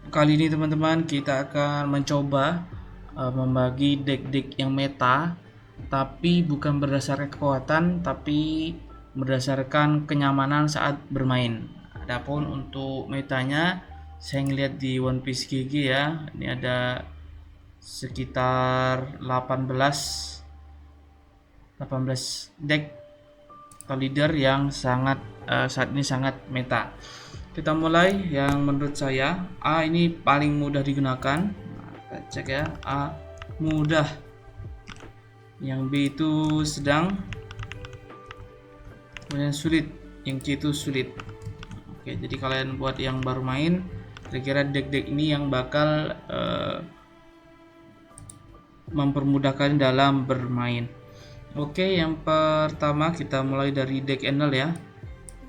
Kali ini teman-teman kita akan mencoba membagi deck-deck yang meta, tapi bukan berdasarkan kekuatan, tapi berdasarkan kenyamanan saat bermain. Adapun untuk metanya, saya ngeliat di One Piece GG ya, ini ada sekitar 18 deck atau leader yang sangat saat ini sangat meta. Kita mulai yang menurut saya A ini paling mudah digunakan. Nah, kita cek ya, A mudah, yang B itu sedang, kemudian sulit, yang C itu sulit. Oke, jadi kalian buat yang baru main, kira-kira deck-deck ini yang bakal mempermudahkan dalam bermain. Oke, yang pertama kita mulai dari deck Enel ya.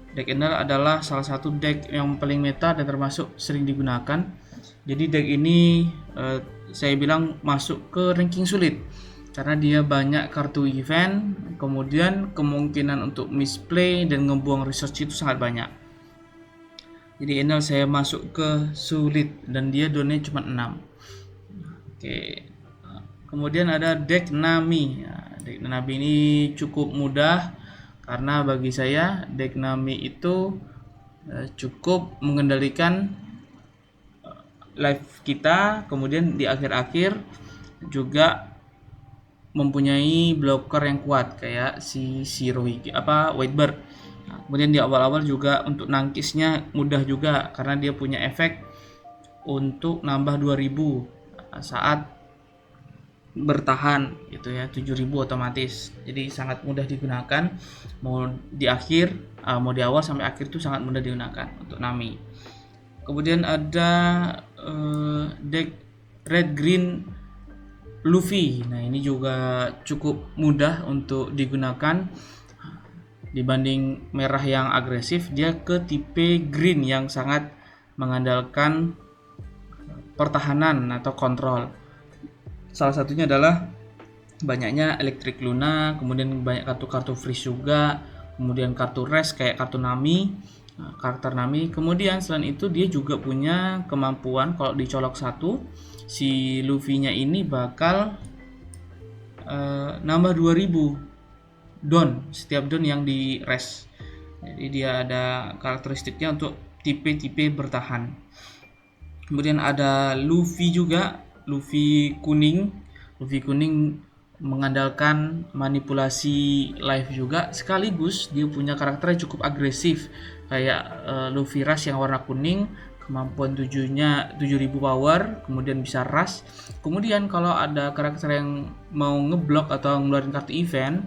Deck Enel adalah salah satu deck yang paling meta dan termasuk sering digunakan. Jadi deck ini saya bilang masuk ke ranking sulit karena dia banyak kartu event, kemudian kemungkinan untuk misplay dan ngebuang research itu sangat banyak. Jadi Enel saya masuk ke sulit dan dia donnya cuma 6. Oke. Kemudian ada deck Nami. Nah, deck Nami ini cukup mudah karena bagi saya deck Nami itu cukup mengendalikan live kita, kemudian di akhir-akhir juga mempunyai blocker yang kuat kayak si Shirohige Whitebird. Nah, kemudian di awal-awal juga untuk nangkisnya mudah juga karena dia punya efek untuk nambah 2000 saat bertahan gitu ya, 7000 otomatis. Jadi sangat mudah digunakan, mau di akhir mau di awal sampai akhir itu sangat mudah digunakan untuk Nami. Kemudian ada deck Red Green Luffy. Nah, ini juga cukup mudah untuk digunakan dibanding merah yang agresif. Dia ke tipe green yang sangat mengandalkan pertahanan atau kontrol. Salah satunya adalah banyaknya Electric Luna, kemudian banyak kartu-kartu freeze juga, kemudian kartu rest kayak kartu Nami, karakter Nami. Kemudian selain itu dia juga punya kemampuan kalau dicolok satu, si Luffy-nya ini bakal nambah 2000 don setiap don yang di rest. Jadi dia ada karakteristiknya untuk tipe-tipe bertahan. Kemudian ada Luffy juga, Luffy kuning. Luffy kuning mengandalkan manipulasi live juga, sekaligus dia punya karakternya cukup agresif kayak Luffy Rush yang warna kuning, kemampuan 7000 power, kemudian bisa rush. Kemudian kalau ada karakter yang mau ngeblok atau ngeluarin kartu event,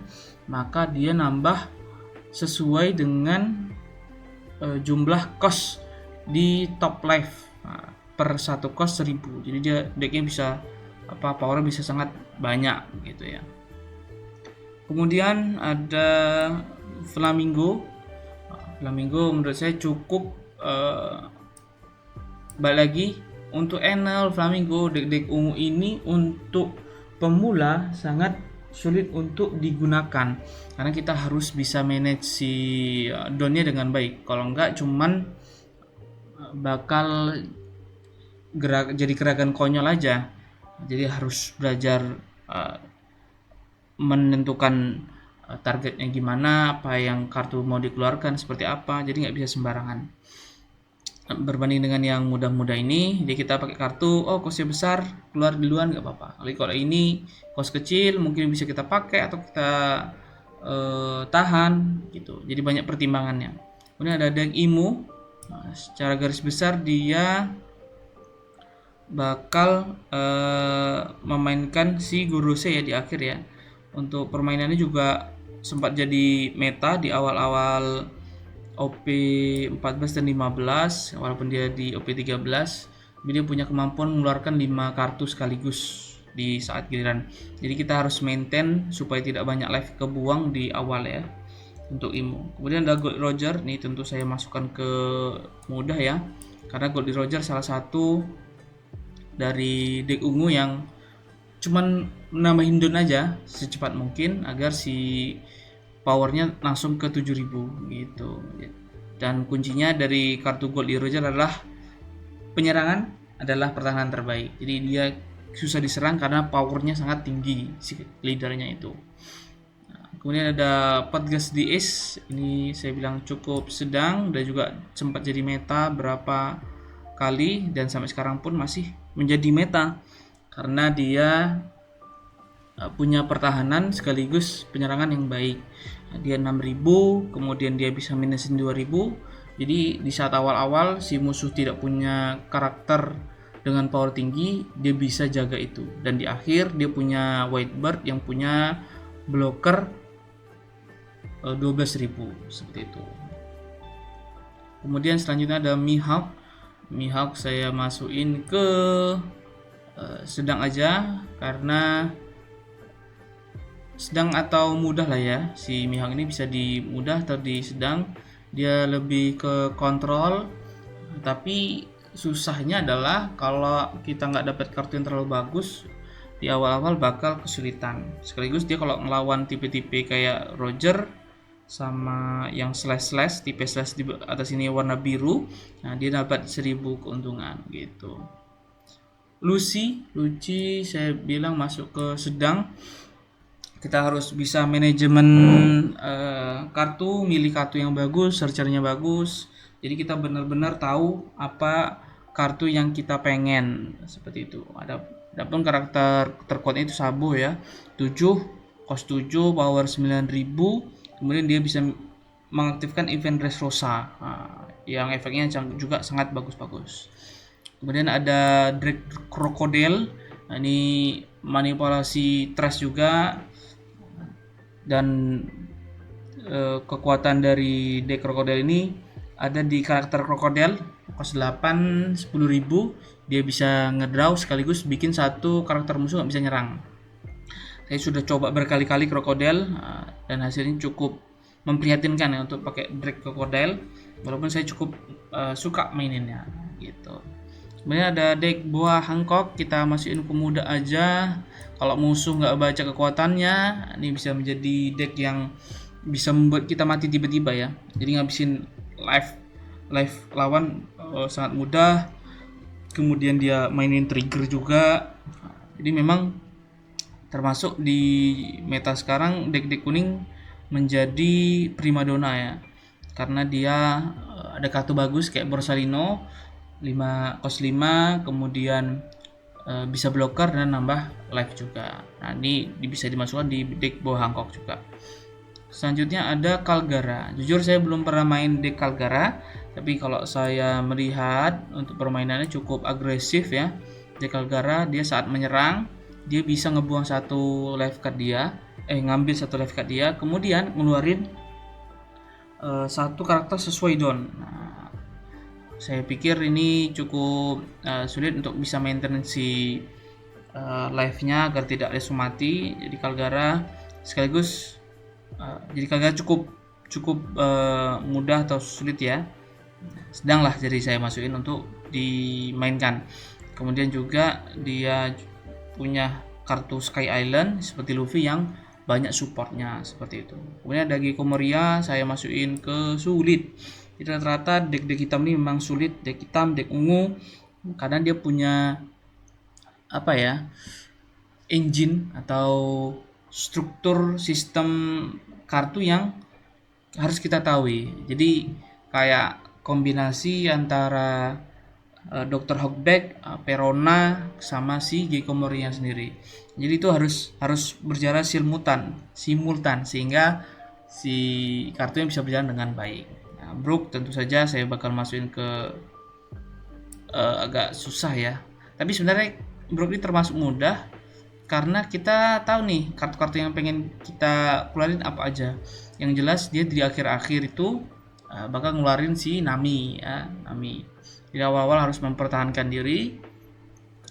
maka dia nambah sesuai dengan jumlah cost di top life. Nah, per satu cost 1000. Jadi dia decknya bisa powernya bisa sangat banyak gitu ya. Kemudian ada Flamingo. Flamingo menurut saya cukup balik lagi untuk Enel Flamingo, deck-deck ungu ini untuk pemula sangat sulit untuk digunakan karena kita harus bisa manage si donnya dengan baik. Kalau enggak cuman bakal jadi gerakan konyol aja. Jadi harus belajar menentukan targetnya gimana, apa yang kartu mau dikeluarkan seperti apa. Jadi nggak bisa sembarangan. Berbanding dengan yang mudah-mudah ini, jadi kita pakai kartu, kosnya besar, keluar duluan nggak apa-apa. Kalau ini kos kecil, mungkin bisa kita pakai atau kita tahan gitu. Jadi banyak pertimbangannya. Kemudian ada deck Imo. Nah, secara garis besar dia bakal memainkan si Gorose ya di akhir ya. Untuk permainannya juga sempat jadi meta di awal-awal OP 14 dan 15, walaupun dia di OP 13, dia punya kemampuan mengeluarkan 5 kartu sekaligus di saat giliran. Jadi kita harus maintain supaya tidak banyak life kebuang di awal ya untuk Imo. Kemudian ada Gold Roger, nih tentu saya masukkan ke mudah ya, karena Gold Roger salah satu dari deck ungu yang cuman nambahin don aja secepat mungkin agar si powernya langsung ke 7000 gitu. Dan kuncinya dari kartu Gold Roger adalah penyerangan adalah pertahanan terbaik. Jadi dia susah diserang karena powernya sangat tinggi si leadernya itu. Kemudian ada Podcast di Ace, ini saya bilang cukup sedang dan juga sempat jadi meta berapa kali dan sampai sekarang pun masih menjadi meta karena dia punya pertahanan sekaligus penyerangan yang baik. Dia 6000, kemudian dia bisa minusin 2000. Jadi di saat awal-awal si musuh tidak punya karakter dengan power tinggi, dia bisa jaga itu. Dan di akhir dia punya Whitebird yang punya blocker 12.000 seperti itu. Kemudian selanjutnya ada Mihawk. Mihawk saya masukin ke sedang aja karena sedang atau mudah lah ya. Si Mihawk ini bisa di mudah atau di sedang. Dia lebih ke kontrol, tapi susahnya adalah kalau kita nggak dapat kartu yang terlalu bagus di awal-awal bakal kesulitan. Sekaligus dia kalau ngelawan tipe-tipe kayak Roger sama yang slash tipe slash di atas ini warna biru, nah dia dapat 1000 keuntungan gitu. Lucy saya bilang masuk ke sedang. Kita harus bisa manajemen kartu, milih kartu yang bagus, searchernya bagus. Jadi kita benar-benar tahu apa kartu yang kita pengen seperti itu. Adapun karakter terkuatnya itu Sabo ya, 7, cost 7, power 9000. Kemudian dia bisa mengaktifkan event Dressrosa yang efeknya juga sangat bagus-bagus. Kemudian ada Drake Crocodile, nah, ini manipulasi trust juga, dan kekuatan dari deck Crocodile ini ada di karakter Crocodile cost 8, 10.000. Dia bisa ngedraw sekaligus bikin satu karakter musuh nggak bisa nyerang. Saya sudah coba berkali-kali Crocodile dan hasilnya cukup memprihatinkan ya untuk pakai Drake Crocodile, walaupun saya cukup suka maininnya gitu. Kemudian ada deck Boa Hancock, kita masukin ke muda aja. Kalau musuh nggak baca kekuatannya, ini bisa menjadi deck yang bisa membuat kita mati tiba-tiba ya. Jadi ngabisin life lawan sangat mudah. Kemudian dia mainin trigger juga. Jadi memang termasuk di meta sekarang deck-deck kuning menjadi primadona ya, karena dia ada kartu bagus kayak Borsalino 5 cost 5, kemudian bisa blocker dan nambah life juga. Nah ini bisa dimasukkan di deck Boa Hancock juga. Selanjutnya ada Calgara. Jujur saya belum pernah main deck Calgara, tapi kalau saya melihat untuk permainannya cukup agresif ya. Deck Calgara dia saat menyerang dia bisa ngebuang satu life card dia, ngambil satu life card dia, kemudian ngeluarin satu karakter sesuai don. Nah, saya pikir ini cukup sulit untuk bisa maintain si life-nya agar tidak lesu mati. Jadi Calgara sekaligus jadi Calgara cukup mudah atau sulit ya. Sedang lah jadi saya masukin untuk dimainkan. Kemudian juga dia punya kartu Sky Island seperti Luffy yang banyak supportnya seperti itu. Kemudian ada Gecko Moria saya masukin ke sulit. Jadi rata-rata deck hitam ini memang sulit, deck hitam, deck ungu, karena dia punya apa ya, engine atau struktur sistem kartu yang harus kita tahu. Jadi kayak kombinasi antara Dr. Hawkback, Perona sama si Gecko Moria sendiri. Jadi itu harus berjalan simultan sehingga si kartunya bisa berjalan dengan baik. Nah, Brook tentu saja saya bakal masukin ke agak susah ya. Tapi sebenarnya Brook ini termasuk mudah karena kita tahu nih kartu-kartu yang pengen kita keluarin apa aja. Yang jelas dia di akhir-akhir itu bakal ngeluarin si Nami ya, Nami. Di awal-awal harus mempertahankan diri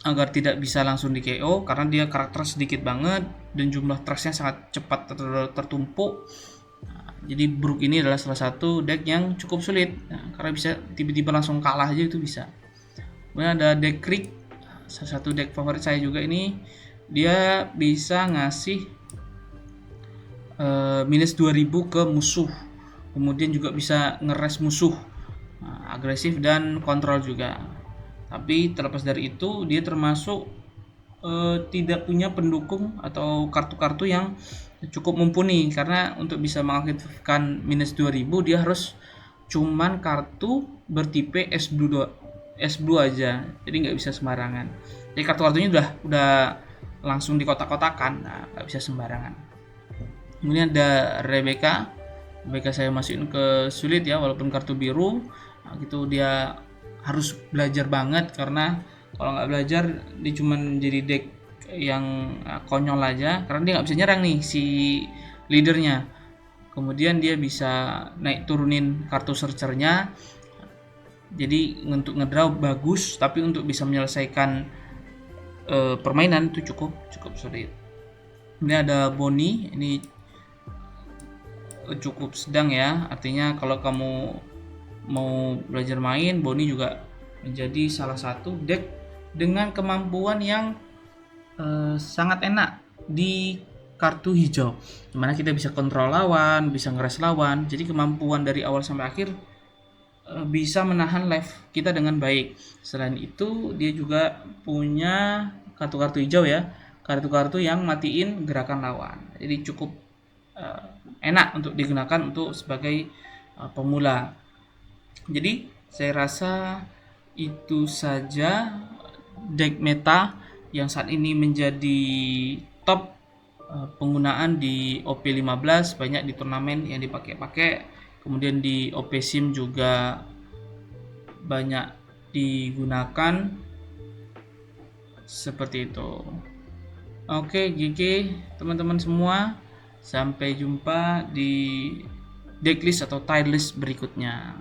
agar tidak bisa langsung di KO karena dia karakter sedikit banget dan jumlah trustnya sangat cepat tertumpuk. Nah, jadi Brook ini adalah salah satu deck yang cukup sulit karena bisa tiba-tiba langsung kalah aja itu bisa. Kemudian ada deck Creek, salah satu deck favorit saya juga ini. Dia bisa ngasih minus 2000 ke musuh, kemudian juga bisa ngeres musuh, agresif dan kontrol juga. Tapi terlepas dari itu, dia termasuk tidak punya pendukung atau kartu-kartu yang cukup mumpuni, karena untuk bisa mengaktifkan minus 2000 dia harus cuman kartu bertipe S2 aja, jadi nggak bisa sembarangan. Jadi kartu-kartunya udah langsung di kotak-kotakan, nah nggak bisa sembarangan. Kemudian ada Rebecca saya masukin ke sulit ya, walaupun kartu biru. Nah, gitu dia harus belajar banget, karena kalau nggak belajar dia cuman jadi deck yang konyol aja, karena dia nggak bisa nyerang nih si leadernya. Kemudian dia bisa naik turunin kartu searchernya, jadi untuk ngedraw bagus, tapi untuk bisa menyelesaikan permainan itu cukup sulit. Ini ada Bonnie, ini cukup sedang ya, artinya kalau kamu mau belajar main, Bonnie juga menjadi salah satu deck dengan kemampuan yang sangat enak di kartu hijau, dimana kita bisa kontrol lawan, bisa ngeres lawan, jadi kemampuan dari awal sampai akhir bisa menahan live kita dengan baik. Selain itu dia juga punya kartu-kartu hijau ya, kartu-kartu yang matiin gerakan lawan, jadi cukup enak untuk digunakan untuk sebagai pemula. Jadi saya rasa itu saja deck meta yang saat ini menjadi top penggunaan di OP15, banyak di turnamen yang dipakai. Kemudian di OP Sim juga banyak digunakan seperti itu. Oke, GG teman-teman semua. Sampai jumpa di decklist atau tier list berikutnya.